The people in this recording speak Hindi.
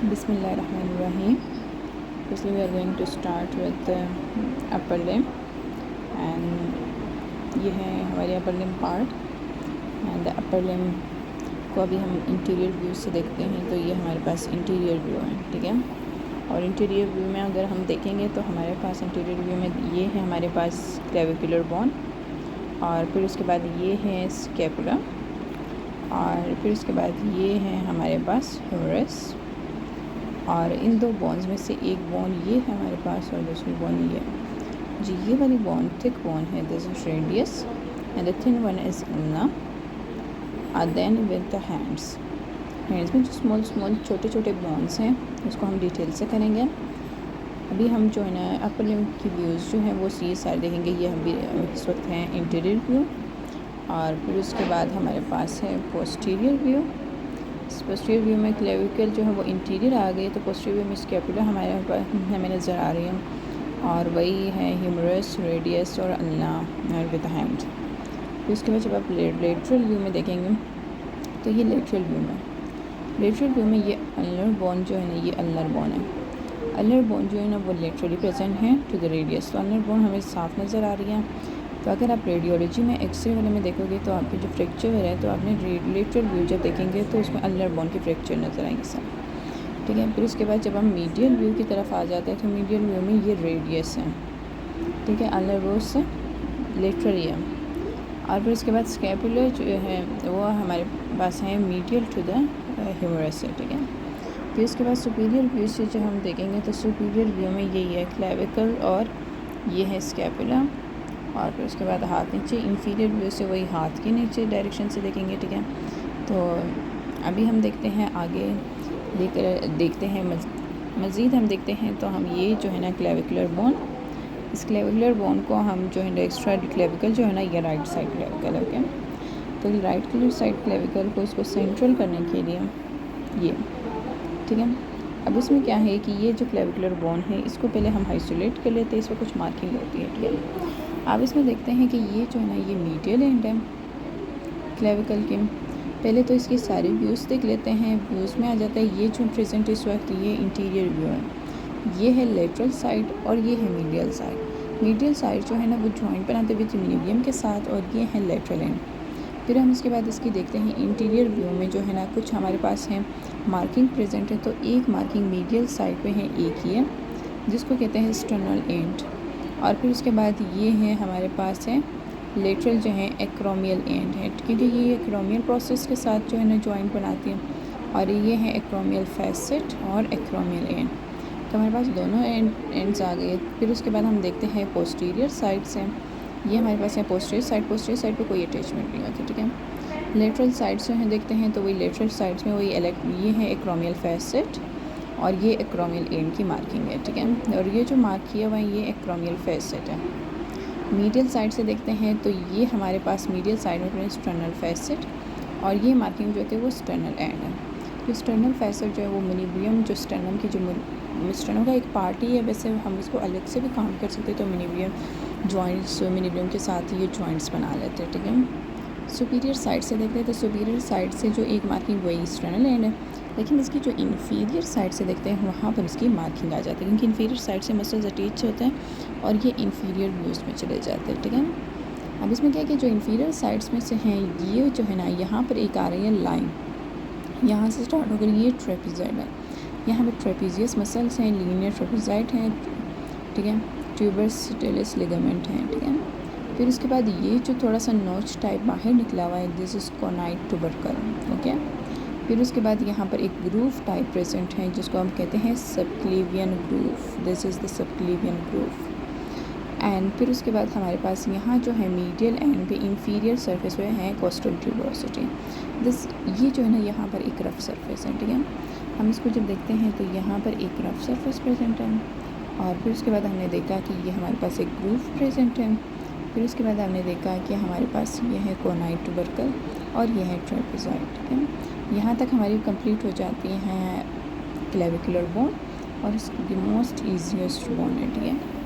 Bismillahirrahmanirrahim. Firstly, we are going to start with the upper limb, and ये है हमारी upper limb part. and the upper limb को अभी हम इंटीरियर व्यू से देखते हैं, तो ये हमारे पास इंटीरियर व्यू है, ठीक है। और इंटीरियर व्यू में अगर हम देखेंगे तो हमारे पास इंटीरियर व्यू में ये है हमारे पास क्लेविकुलर बोन, और फिर उसके बाद ये है स्कैपुला, और फिर उसके बाद ये है हमारे पास ह्यूमरस। और इन दो बोन्स में से एक बोन ये है हमारे पास और दूसरी बोन ये है जी। ये वाली बोन थिक बोन है, this is radius, and the thin one is ulna. Then with the hands में जो स्मॉल छोटे छोटे बोन्स हैं उसको हम डिटेल से करेंगे। अभी हम जो है ना अपर लिम्ब की व्यूज़ जो हैं वो ये सारे देखेंगे। ये हम भी इस वक्त हैं इंटीरियर व्यू, और फिर उसके बाद हमारे पास है पोस्टीरियर व्यू। पोस्टीरियर व्यू में क्लेविकल जो है वो इंटीरियर आ गई, तो पोस्टीरियर व्यू में स्कैपुला हमारे पास हमें नज़र आ रही है, और वही है ह्यूमरस, रेडियस और ulna और विद हैंड। फिर उसके बाद जब आप लेटरल व्यू में देखेंगे तो ये लेटरल व्यू में ये अल्नर बोन जो है ना, ये अल्नर बोन है। अल्नर बोन जो है ना वो लेटरली प्रेजेंट है टू द रेडियस, तो अल्नर बोन हमें साफ नज़र आ रही है। तो अगर आप रेडियोलॉजी में एक्सरे वाले में देखोगे तो आपके जो फ्रैक्चर है, तो आपने लेटरल व्यू जब देखेंगे तो उसमें अल्नर बोन की फ्रैक्चर नज़र आएंगे सब, ठीक है। फिर उसके बाद जब हम मीडियल व्यू की तरफ आ जाते हैं तो मीडियल व्यू में ये रेडियस है, ठीक है, अल्नर बोन से लेटरली है। और फिर उसके बाद स्कैपुलर जो है वो हमारे पास है मीडियल टू द ह्यूमरस से, ठीक है। फिर उसके बाद सुपीरियर व्यू से जो हम देखेंगे तो सुपीरियर व्यू में यही है क्लेविकल और ये है स्कैपुला, और फिर उसके बाद हाथ नीचे। इंफीरियर व्यू से वही हाथ के नीचे डायरेक्शन से देखेंगे, ठीक है। तो अभी हम देखते हैं आगे देखते हैं मज़ीद हम देखते हैं तो हम ये जो है ना क्लेविकुलर बोन, इस क्लेविकुलर बोन को हम जो है एक्स्ट्रा क्लेविकल जो है ना ये राइट साइड क्लेविकल है, ओके। तो राइट साइड क्लेविकल को इसको सेंट्रल करने के लिए ये, ठीक है। अब इसमें क्या है कि ये जो क्लेविकुलर बोन है इसको पहले हम आइसोलेट कर लेते हैं, इस पर कुछ मार्किंग होती है, ठीक है। अब इसमें देखते हैं कि ये जो है ना ये मीडियल एंड है क्लेविकल के। पहले तो इसकी सारी व्यूज़ देख लेते हैं। व्यूज़ में आ जाता है ये जो प्रेजेंट इस वक्त ये इंटीरियर व्यू है, ये है लेटरल साइड और ये है मीडियल साइड। मीडियल साइड जो है ना वो जॉइंट बनाते हुए मीडियम के साथ, और ये है लेटरल एंड। फिर हम इसके बाद इसकी देखते हैं इंटीरियर व्यू में जो है ना कुछ हमारे पास है मार्किंग प्रेजेंट है। तो एक मार्किंग मीडियल साइड पे है, एक ही है जिसको कहते हैं स्टर्नल एंड। और फिर उसके बाद ये है हमारे पास है लेटरल जो है एक्रोमियल एंड है, क्योंकि ये एक्रोमियल प्रोसेस के साथ जो है ना जॉइंट बनाती है। और ये है एक्रोमियल फैसेट और एक्रोमियल एंड, तो हमारे पास दोनों एंड्स आ गए। फिर उसके बाद हम देखते हैं पोस्टीरियर साइड से, ये हमारे पास है पोस्टीरियर साइड पे कोई अटैचमेंट नहीं होती, ठीक है। लेटरल साइड से हम देखते हैं तो वही लेटरल साइड्स में वही ये है एक्रोमियल फैसेट और ये एक्रोमियल एंड की मार्किंग है, ठीक है। और ये जो मार्क किया हुआ है ये एक्रोमियल फैसेट है। मीडियल साइड से देखते हैं तो ये हमारे पास मीडियल साइड में स्टर्नल फैसेट, और ये मार्किंग जो होती है वो स्टर्नल एंड है। जो स्टर्नल फैसेट जो है वो मिनीब्रियम जो स्टर्नम की जो स्टर्नम का एक पार्ट ही है, वैसे हम इसको अलग से भी काउंट कर सकते हैं। तो मिनीब्रियम जॉइंट्स मिनीब्रियम के साथ ये जॉइंट्स बना लेते हैं, ठीक है। सुपीरियर साइड से देखते हैं तो सुपीरियर साइड से जो एक मार्किंग वही स्टर्नल एंड है, लेकिन इसकी जो इन्फीरियर साइड से देखते हैं वहाँ पर इसकी मार्किंग आ जाती है, क्योंकि इन्फीरियर साइड से मसल्स अटैच होते हैं और ये इन्फीरियर व्यूज़ में चले जाते हैं, ठीक है। अब इसमें क्या है कि जो इन्फीरियर साइड्स में से हैं ये जो है ना यहाँ पर एक आ रही है लाइन, यहाँ से स्टार्ट होकर ये ट्रेपेज़ॉइड है, यहाँ पर ट्रेपेजियस मसल्स हैं, लीनियर ट्रेपेज़ॉइड हैं, ठीक है, ट्यूबरस टेलिस लिगामेंट हैं, ठीक है। फिर उसके बाद ये जो थोड़ा सा नोच टाइप बाहर निकला हुआ है दिस इज़ कोनाइड ट्यूबरकल, ओके। फिर उसके बाद यहाँ पर एक ग्रूव टाइप प्रेजेंट है जिसको हम कहते हैं subclavian groove, this is the subclavian groove. And फिर उसके बाद हमारे पास यहाँ जो है मीडियल एंड पे इंफीरियर सरफेस पे है कोस्टल ट्यूबरोसिटी, दिस ये जो है ना यहाँ पर एक रफ सरफेस है, ठीक है। हम इसको जब देखते हैं तो यहाँ पर एक रफ सरफेस प्रेजेंट है, और फिर उसके बाद हमने देखा कि ये हमारे पास एक ग्रूव प्रेजेंट है। फिर उसके बाद हमने देखा कि हमारे पास ये है कोनाइड ट्यूबरकल और ये है ट्रेपेज़ॉइड, ठीक है। यहाँ तक हमारी कंप्लीट हो जाती हैं क्लेविकुलर बोन, और इसकी मोस्ट ईजीएस्ट बोन है, ठीक है।